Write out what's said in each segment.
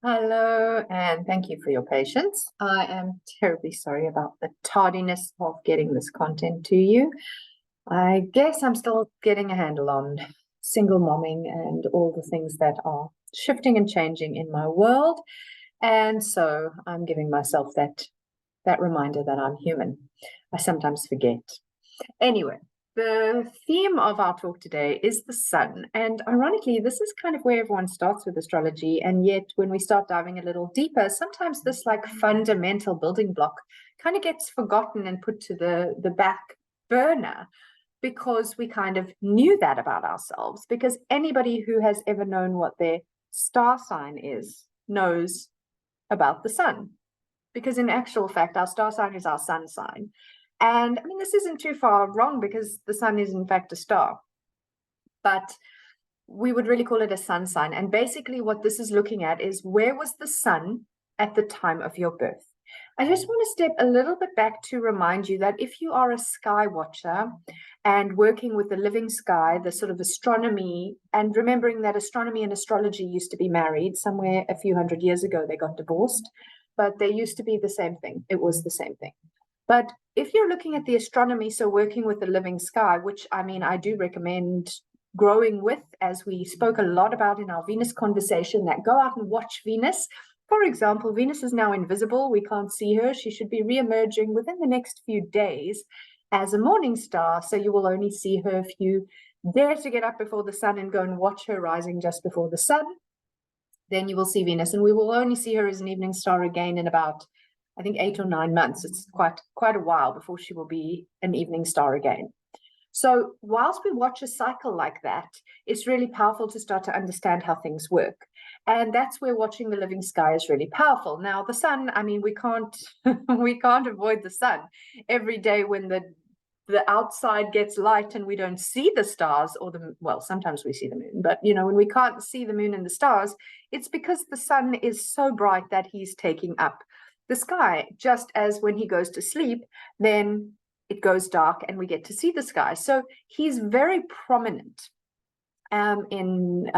Hello, and thank you for your patience. I am terribly sorry about the tardiness of getting this content to you. I guess I'm still getting a handle on single momming and all the things that are shifting and changing in my world. And so I'm giving myself that reminder that I'm human. I sometimes forget. Anyway, the theme of our talk today is the sun. And ironically, this is kind of where everyone starts with astrology. And yet, when we start diving a little deeper, sometimes this like fundamental building block kind of gets forgotten and put to the back burner because we kind of knew that about ourselves. Because anybody who has ever known what their star sign is knows about the sun. Because in actual fact, our star sign is our sun sign. And I mean, this isn't too far wrong because the sun is in fact a star, but we would really call it a sun sign. And basically what this is looking at is where was the sun at the time of your birth? I just want to step a little bit back to remind you that if you are a sky watcher and working with the living sky, the sort of astronomy, and remembering that astronomy and astrology used to be married somewhere a few hundred years ago, they got divorced, but they used to be the same thing. It was the same thing. But if you're looking at the astronomy, so working with the living sky, which I mean, I do recommend growing with, as we spoke a lot about in our Venus conversation, that go out and watch Venus. For example, Venus is now invisible. We can't see her. She should be re-emerging within the next few days as a morning star. So you will only see her if you dare to get up before the sun and go and watch her rising just before the sun. Then you will see Venus, and we will only see her as an evening star again in about, I think, 8 or 9 months. It's quite a while before she will be an evening star again. So whilst we watch a cycle like that, it's really powerful to start to understand how things work. And that's where watching the living sky is really powerful. Now, the sun, I mean, we can't we can't avoid the sun. Every day when the outside gets light and we don't see the stars or well, sometimes we see the moon, but when we can't see the moon and the stars, it's because the sun is so bright that he's taking up the sky. Just as when he goes to sleep, then it goes dark and we get to see the sky. So he's very prominent. In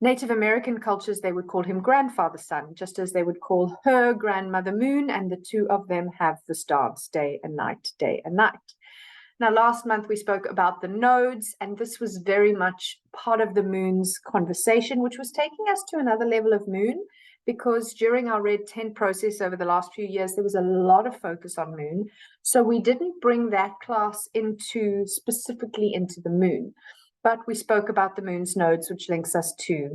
Native American cultures, they would call him grandfather sun, just as they would call her grandmother moon, and the two of them have this dance day and night, day and night. Now, last month we spoke about the nodes, and this was very much part of the moon's conversation, which was taking us to another level of moon, because during our Red 10 process over the last few years, there was a lot of focus on moon. So we didn't bring that class specifically into the moon, but we spoke about the moon's nodes, which links us to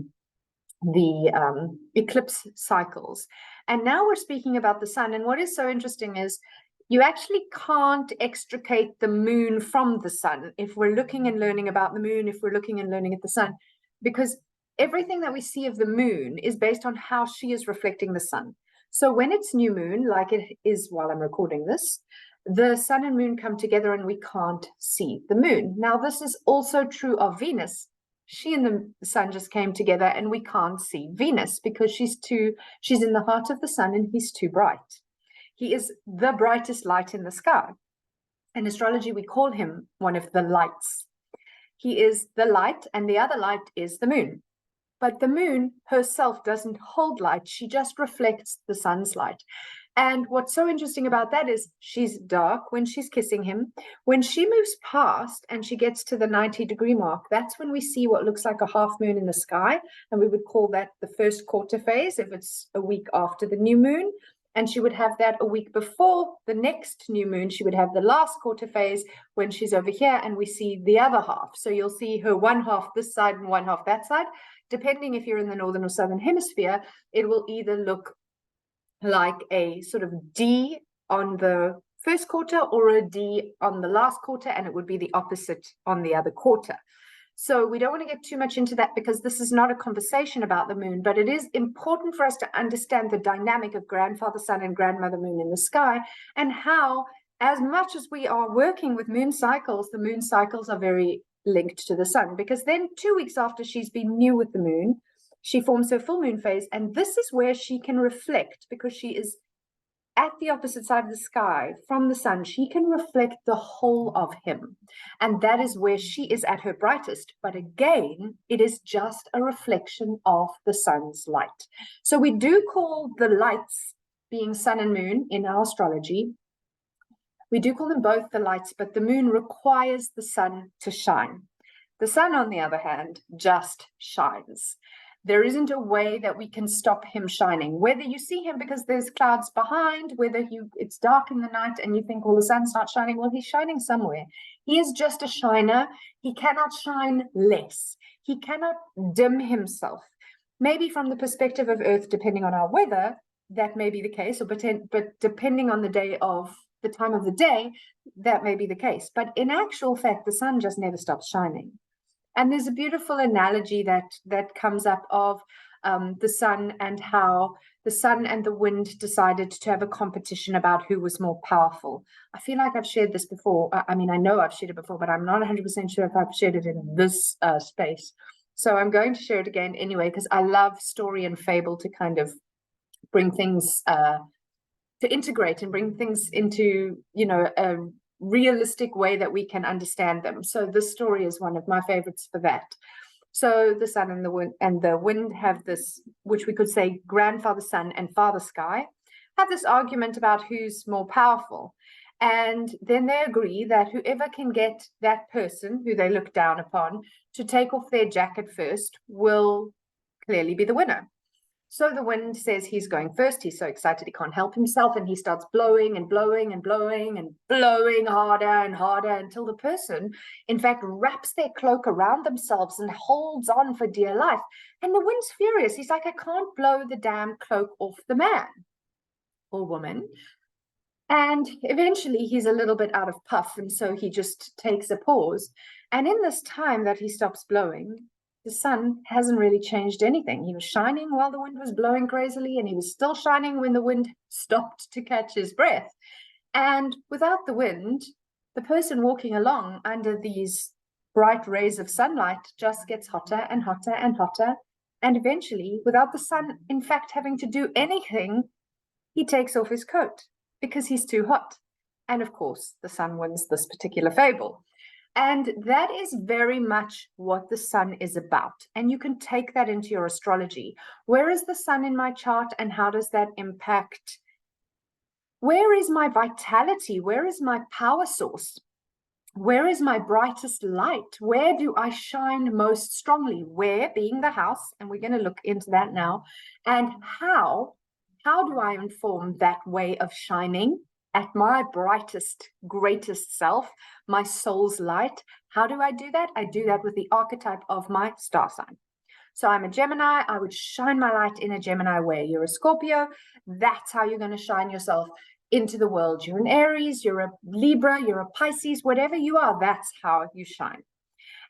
the eclipse cycles. And now we're speaking about the sun. And what is so interesting is you actually can't extricate the moon from the sun if we're looking and learning about the moon, if we're looking and learning at the sun, because everything that we see of the moon is based on how she is reflecting the sun. So when it's new moon, like it is while I'm recording this, the sun and moon come together and we can't see the moon. Now, this is also true of Venus. She and the sun just came together and we can't see Venus because she's in the heart of the sun and he's too bright. He is the brightest light in the sky. In astrology, we call him one of the lights. He is the light, and the other light is the moon. But the moon herself doesn't hold light. She just reflects the sun's light. And what's so interesting about that is she's dark when she's kissing him. When she moves past and she gets to the 90-degree mark, that's when we see what looks like a half moon in the sky. And we would call that the first quarter phase if it's a week after the new moon. And she would have that a week before the next new moon. She would have the last quarter phase when she's over here and we see the other half. So you'll see her one half this side and one half that side. Depending if you're in the northern or southern hemisphere, it will either look like a sort of D on the first quarter or a D on the last quarter, and it would be the opposite on the other quarter. So we don't want to get too much into that because this is not a conversation about the moon, but it is important for us to understand the dynamic of grandfather sun and grandmother moon in the sky, and how, as much as we are working with moon cycles, the moon cycles are very linked to the sun, because then 2 weeks after she's been new with the moon, she forms her full moon phase, and this is where she can reflect, because she is at the opposite side of the sky from the sun, she can reflect the whole of him. And that is where she is at her brightest. But again, it is just a reflection of the sun's light. So we do call the lights, being sun and moon in our astrology, we do call them both the lights, but the moon requires the sun to shine. The sun, on the other hand, just shines. There isn't a way that we can stop him shining. Whether you see him because there's clouds behind, whether it's dark in the night and you think, well, the sun's not shining. Well, he's shining somewhere. He is just a shiner. He cannot shine less. He cannot dim himself. Maybe from the perspective of Earth, depending on our weather, that may be the case, but depending on the time of the day, that may be the case. But in actual fact, the sun just never stops shining. And there's a beautiful analogy that comes up of the sun and how the sun and the wind decided to have a competition about who was more powerful. I feel like I've shared this before. I mean, I know I've shared it before, but I'm not 100% sure if I've shared it in this space. So I'm going to share it again anyway, because I love story and fable to kind of bring things to integrate and bring things into, a realistic way that we can understand them. So this story is one of my favorites for that. So the sun and the wind have this, which we could say grandfather sun and father sky, have this argument about who's more powerful. And then they agree that whoever can get that person who they look down upon to take off their jacket first will clearly be the winner. So the wind says he's going first. He's so excited he can't help himself, and he starts blowing and blowing and blowing and blowing harder and harder until the person, in fact, wraps their cloak around themselves and holds on for dear life. And the wind's furious. He's like, I can't blow the damn cloak off the man or woman. And eventually he's a little bit out of puff, and so he just takes a pause. And in this time that he stops blowing, the sun hasn't really changed anything. He was shining while the wind was blowing crazily, and he was still shining when the wind stopped to catch his breath. And without the wind, the person walking along under these bright rays of sunlight just gets hotter and hotter and hotter. And eventually, without the sun, in fact, having to do anything, he takes off his coat because he's too hot. And of course, the sun wins this particular fable. And that is very much what the sun is about. And you can take that into your astrology. Where is the sun in my chart, and how does that impact? Where is my vitality? Where is my power source? Where is my brightest light? Where do I shine most strongly? Where being the house, and we're going to look into that now. And how do I inform that way of shining at my brightest, greatest self, my soul's light? How do I do that? I do that with the archetype of my star sign. So I'm a Gemini. I would shine my light in a Gemini way. You're a Scorpio. That's how you're going to shine yourself into the world. You're an Aries, you're a Libra, you're a Pisces, whatever you are, that's how you shine.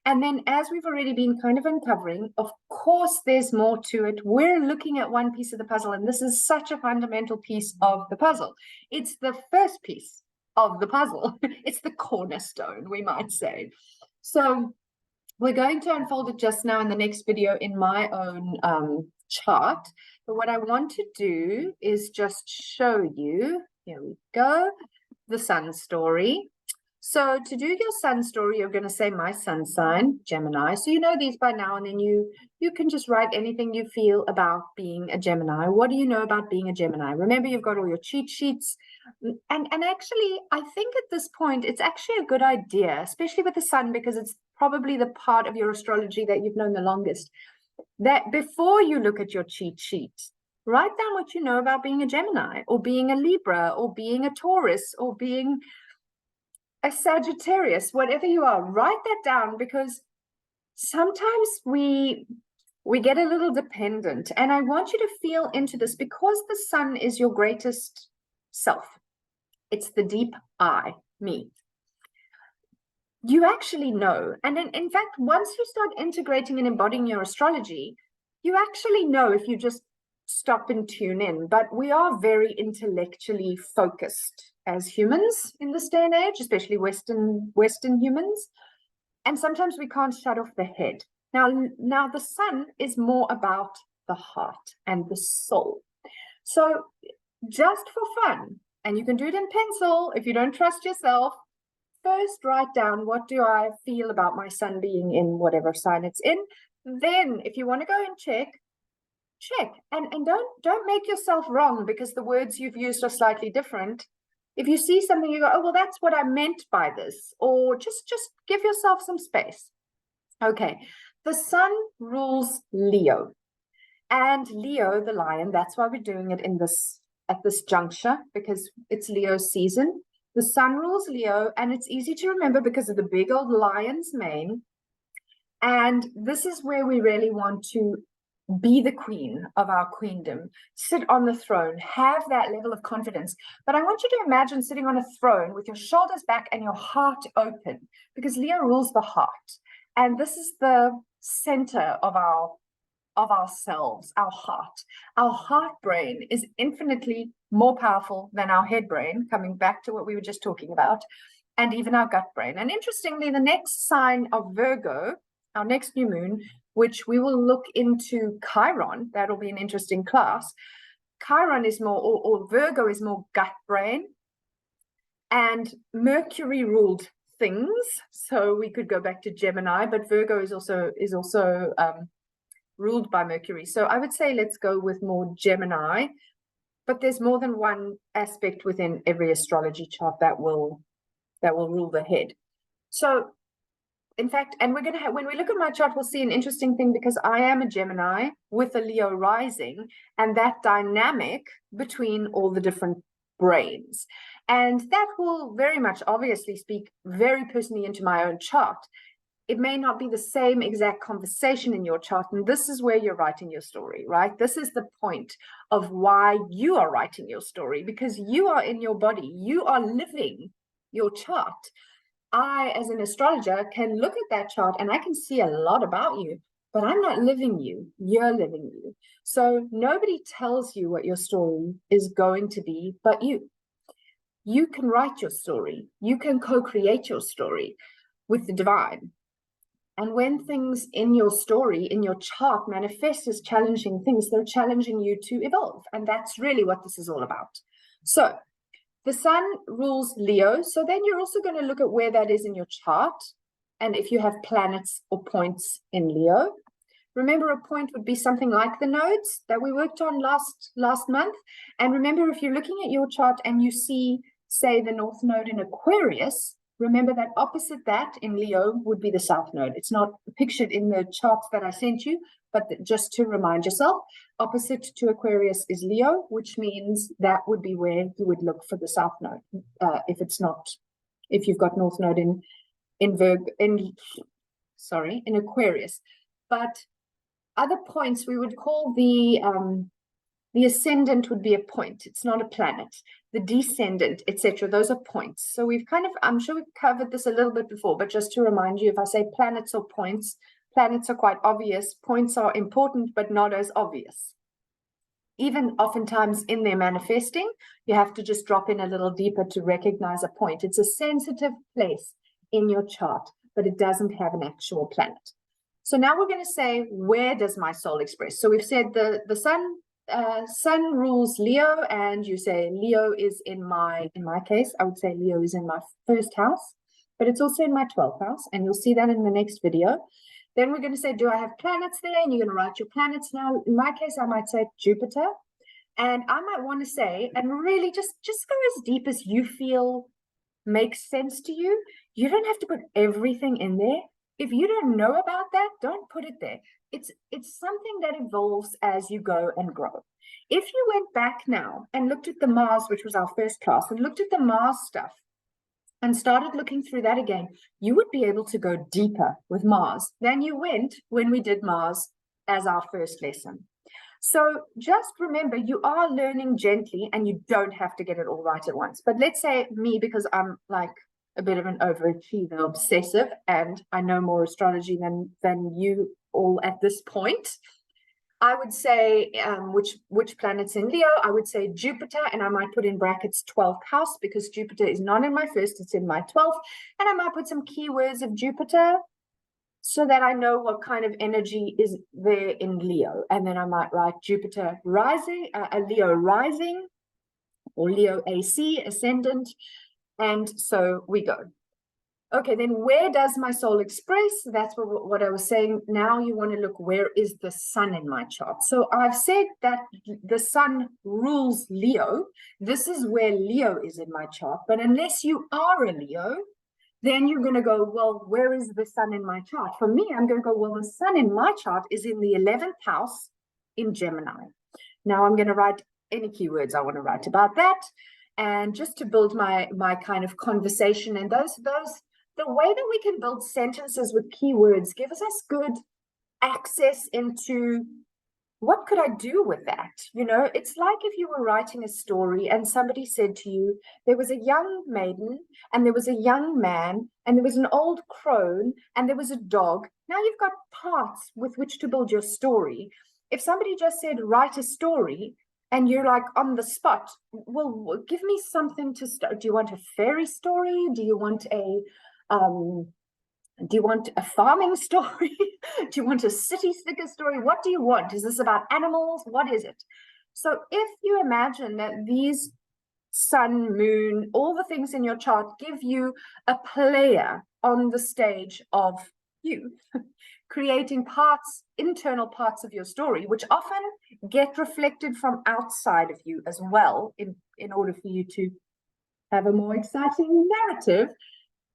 And then, as we've already been kind of uncovering, of course, there's more to it. We're looking at one piece of the puzzle, and this is such a fundamental piece of the puzzle. It's the first piece of the puzzle. It's the cornerstone, we might say. So we're going to unfold it just now in the next video in my own chart. But what I want to do is just show you, here we go, the sun story. So to do your sun story, you're going to say my sun sign, Gemini. So you know these by now, and then you can just write anything you feel about being a Gemini. What do you know about being a Gemini? Remember, you've got all your cheat sheets. And actually, I think at this point, it's actually a good idea, especially with the sun, because it's probably the part of your astrology that you've known the longest, that before you look at your cheat sheet, write down what you know about being a Gemini, or being a Libra, or being a Taurus, or being a Sagittarius, whatever you are. Write that down, because sometimes we get a little dependent, and I want you to feel into this, because the sun is your greatest self. It's the deep I, me. You actually know, and in fact, once you start integrating and embodying your astrology, you actually know if you just stop and tune in. But we are very intellectually focused as humans in this day and age, especially Western humans. And sometimes we can't shut off the head. Now the sun is more about the heart and the soul. So just for fun, and you can do it in pencil if you don't trust yourself, first write down, what do I feel about my sun being in whatever sign it's in? Then if you want to go and check, and don't make yourself wrong because the words you've used are slightly different. If you see something, you go, oh, well, that's what I meant by this, or just give yourself some space. Okay, the sun rules Leo, and Leo, the lion, that's why we're doing it at this juncture, because it's Leo season. The sun rules Leo, and it's easy to remember because of the big old lion's mane. And this is where we really want to be the queen of our queendom, sit on the throne, have that level of confidence. But I want you to imagine sitting on a throne with your shoulders back and your heart open, because Leo rules the heart. And this is the center of ourselves, our heart. Our heart brain is infinitely more powerful than our head brain, coming back to what we were just talking about, and even our gut brain. And interestingly, the next sign of Virgo, our next new moon, which we will look into Chiron, that'll be an interesting class. Chiron is more, or Virgo is more gut brain, and Mercury ruled things. So we could go back to Gemini, but Virgo is also ruled by Mercury. So I would say let's go with more Gemini, but there's more than one aspect within every astrology chart that will rule the head. So in fact, and we're going to have, when we look at my chart, we'll see an interesting thing, because I am a Gemini with a Leo rising, and that dynamic between all the different brains. And that will very much obviously speak very personally into my own chart. It may not be the same exact conversation in your chart, and this is where you're writing your story, right? This is the point of why you are writing your story, because you are in your body, you are living your chart. I, as an astrologer, can look at that chart and I can see a lot about you, but I'm not living you, you're living you. So nobody tells you what your story is going to be but you. You can write your story, you can co-create your story with the divine. And when things in your story, in your chart, manifest as challenging things, they're challenging you to evolve. And that's really what this is all about. So the sun rules Leo. So then you're also going to look at where that is in your chart. And if you have planets or points in Leo. Remember, a point would be something like the nodes that we worked on last month. And remember, if you're looking at your chart and you see, say, the North Node in Aquarius, remember that opposite that in Leo would be the South Node. It's not pictured in the charts that I sent you, but just to remind yourself, opposite to Aquarius is Leo, which means that would be where you would look for the South Node. If you've got North Node in Aquarius. But other points we would call the ascendant would be a point. It's not a planet. The descendant, etc. Those are points. So I'm sure we've covered this a little bit before, but just to remind you, if I say planets or points, planets are quite obvious. Points are important, but not as obvious. Even oftentimes in their manifesting, you have to just drop in a little deeper to recognize a point. It's a sensitive place in your chart, but it doesn't have an actual planet. So now we're going to say, where does my soul express? So we've said the sun rules Leo, and you say Leo is in my case, I would say Leo is in my first house, but it's also in my 12th house, and you'll see that in the next video. Then we're going to say, do I have planets there? And you're going to write your planets. Now, in my case, I might say Jupiter, and I might want to say, and really just go as deep as you feel makes sense to you. You don't have to put everything in there. If you don't know about that, don't put it there. It's something that evolves as you go and grow. If you went back now and looked at the Mars, which was our first class, and looked at the Mars stuff and started looking through that again, you would be able to go deeper with Mars than you went when we did Mars as our first lesson. So just remember, you are learning gently and you don't have to get it all right at once. But let's say me, because I'm like a bit of an overachiever, obsessive, and I know more astrology than you all at this point. I would say which planet's in Leo. I would say Jupiter, and I might put in brackets 12th house, because Jupiter is not in my first, it's in my 12th. And I might put some keywords of Jupiter so that I know what kind of energy is there in Leo. And then I might write Jupiter rising, a Leo rising, or Leo AC, ascendant. And so we go. Okay, then where does my soul express? That's what I was saying. Now you want to look, where is the sun in my chart? So I've said that the sun rules Leo. This is where Leo is in my chart. But unless you are a Leo, then you're going to go, well, where is the sun in my chart? For me, I'm going to go, well, the sun in my chart is in the 11th house in Gemini. Now I'm going to write any keywords I want to write about that. And just to build my kind of conversation, and the way that we can build sentences with keywords gives us good access into what could I do with that? You know, it's like if you were writing a story and somebody said to you, there was a young maiden and there was a young man and there was an old crone and there was a dog. Now you've got parts with which to build your story. If somebody just said, write a story, and you're like on the spot, well, give me something to start. Do you want a fairy story? Do you want a farming story? Do you want a city slicker story? What do you want? Is this about animals? What is it? So if you imagine that these sun, moon, all the things in your chart give you a player on the stage of you, creating parts, internal parts of your story, which often get reflected from outside of you as well, in order for you to have a more exciting narrative,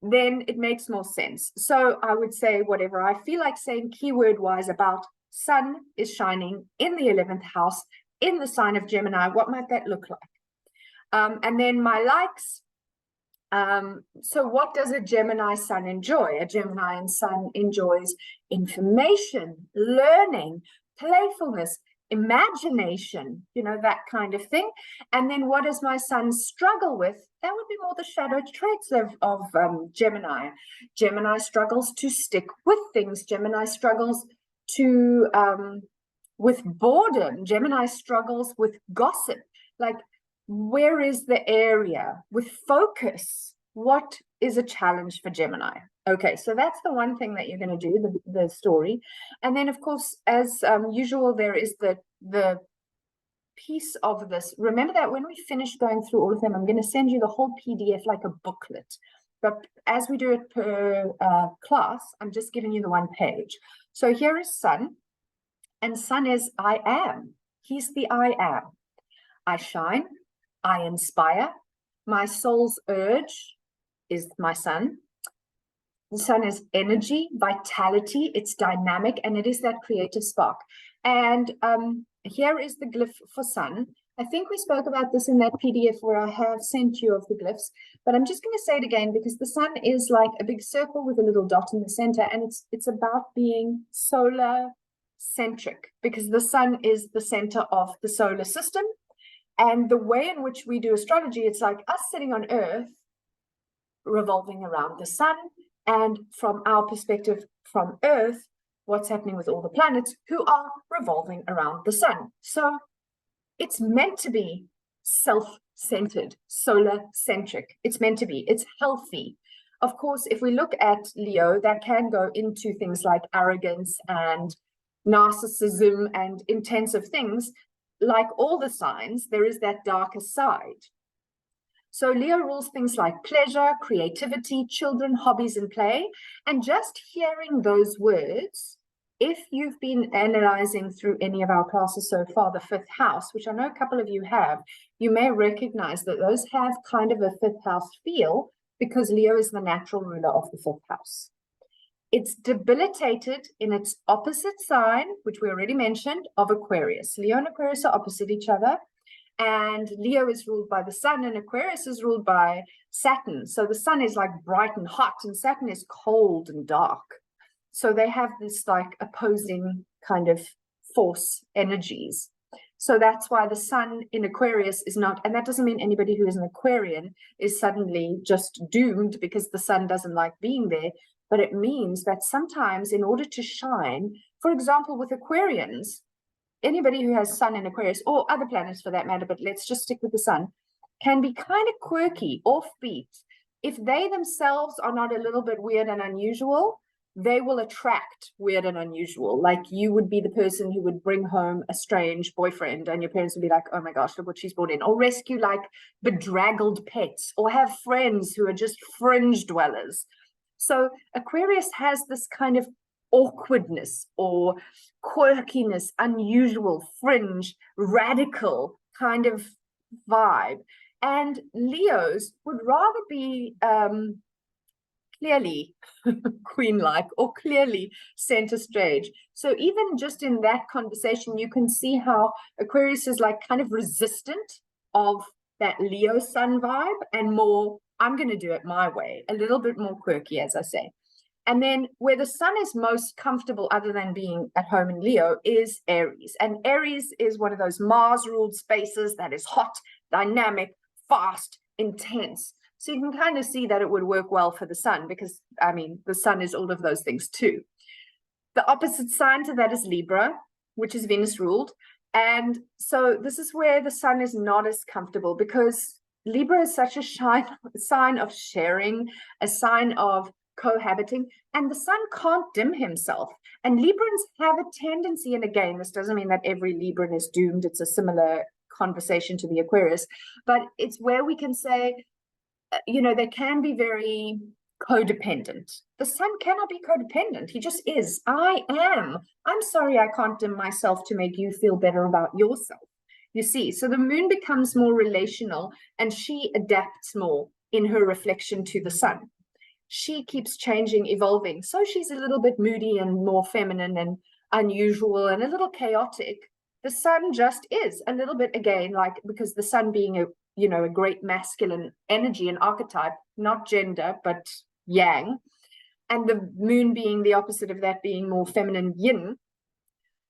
then it makes more sense. So I would say whatever I feel like saying keyword wise about sun is shining in the 11th house in the sign of Gemini. What might that look like? And then my likes. So what does a Gemini sun enjoy? A Gemini sun enjoys information, learning, playfulness, imagination, you know, that kind of thing. And then what does my sun struggle with? That would be more the shadow traits of Gemini. Gemini struggles to stick with things. Gemini struggles to with boredom. Gemini struggles with gossip. Like, where is the area with focus? What is a challenge for Gemini? Okay, so that's the one thing that you're going to do, the story. And then, of course, as usual, there is the piece of this. Remember that when we finish going through all of them, I'm going to send you the whole PDF like a booklet. But as we do it per class, I'm just giving you the one page. So here is sun, and sun is I am. He's the I am. I shine. I inspire. My soul's urge is my sun. The sun is energy, vitality, it's dynamic, and it is that creative spark. And here is the glyph for sun. I think we spoke about this in that PDF where I have sent you of the glyphs, but I'm just going to say it again because the sun is like a big circle with a little dot in the center, and it's about being solar centric because the sun is the center of the solar system. And the way in which we do astrology, it's like us sitting on Earth revolving around the sun. And from our perspective from Earth, what's happening with all the planets who are revolving around the sun. So it's meant to be self-centered, solar-centric. It's meant to be. It's healthy. Of course, if we look at Leo, that can go into things like arrogance and narcissism and intensive things. Like all the signs, there is that darker side. So Leo rules things like pleasure, creativity, children, hobbies, and play. And just hearing those words, if you've been analyzing through any of our classes so far, the fifth house, which I know a couple of you have, you may recognize that those have kind of a fifth house feel because Leo is the natural ruler of the fifth house. It's debilitated in its opposite sign, which we already mentioned, of Aquarius. Leo and Aquarius are opposite each other. And Leo is ruled by the sun and Aquarius is ruled by Saturn. So the sun is like bright and hot and Saturn is cold and dark. So they have this like opposing kind of force energies. So that's why the sun in Aquarius is not, and that doesn't mean anybody who is an Aquarian is suddenly just doomed because the sun doesn't like being there. But it means that sometimes in order to shine, for example, with Aquarians, anybody who has sun in Aquarius or other planets for that matter, but let's just stick with the sun, can be kind of quirky, offbeat. If they themselves are not a little bit weird and unusual, they will attract weird and unusual. Like you would be the person who would bring home a strange boyfriend and your parents would be like, oh my gosh, look what she's brought in. Or rescue like bedraggled pets, or have friends who are just fringe dwellers. So Aquarius has this kind of awkwardness or quirkiness, unusual, fringe, radical kind of vibe. And Leos would rather be clearly queen-like or clearly center stage. So even just in that conversation, you can see how Aquarius is like kind of resistant of that Leo sun vibe and more, I'm going to do it my way, a little bit more quirky, as I say. And then where the sun is most comfortable, other than being at home in Leo, is Aries. And Aries is one of those Mars-ruled spaces that is hot, dynamic, fast, intense. So you can kind of see that it would work well for the sun because, I mean, the sun is all of those things too. The opposite sign to that is Libra, which is Venus ruled. And so this is where the sun is not as comfortable because Libra is such a sign of sharing, a sign of cohabiting, and the sun can't dim himself. And Librans have a tendency, and again, this doesn't mean that every Libran is doomed. It's a similar conversation to the Aquarius, but it's where we can say, you know, they can be very codependent. The sun cannot be codependent. He just is. I am. I'm sorry I can't dim myself to make you feel better about yourself. You see, so the moon becomes more relational and she adapts more in her reflection to the sun. She keeps changing, evolving. So she's a little bit moody and more feminine and unusual and a little chaotic. The sun just is a little bit, again, like, because the sun being a, you know, a great masculine energy and archetype, not gender, but yang, and the moon being the opposite of that, being more feminine, yin,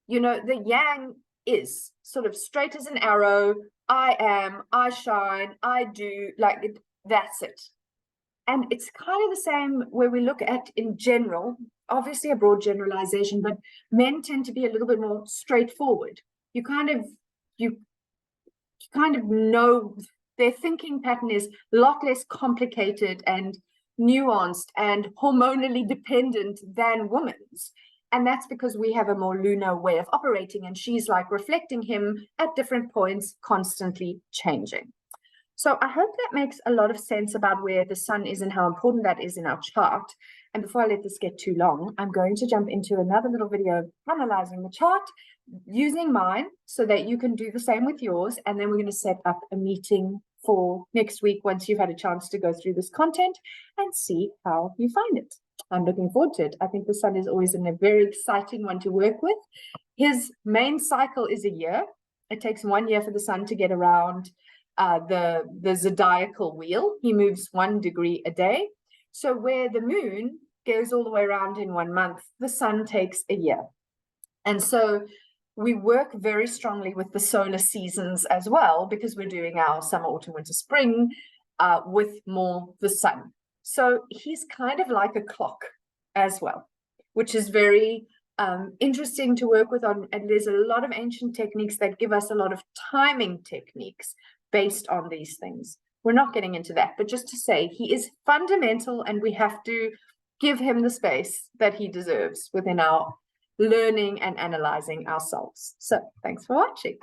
you know, the yang is sort of straight as an arrow. I am, I shine, I do, like, that's it. And it's kind of the same where we look at in general, obviously a broad generalization, but men tend to be a little bit more straightforward. You kind of know their thinking pattern is a lot less complicated and nuanced and hormonally dependent than women's. And that's because we have a more lunar way of operating, and she's like reflecting him at different points, constantly changing. So I hope that makes a lot of sense about where the sun is and how important that is in our chart. And before I let this get too long, I'm going to jump into another little video analyzing the chart using mine so that you can do the same with yours. And then we're going to set up a meeting for next week once you've had a chance to go through this content and see how you find it. I'm looking forward to it. I think the sun is always a very exciting one to work with. His main cycle is a year. It takes 1 year for the sun to get around the zodiacal wheel. He moves 1 degree a day. So where the moon goes all the way around in 1 month, the sun takes a year. And so we work very strongly with the solar seasons as well, because we're doing our summer, autumn, winter, spring with more the sun. So he's kind of like a clock as well, which is very interesting to work with on. And there's a lot of ancient techniques that give us a lot of timing techniques based on these things. We're not getting into that, but just to say he is fundamental and we have to give him the space that he deserves within our learning and analyzing ourselves. So thanks for watching.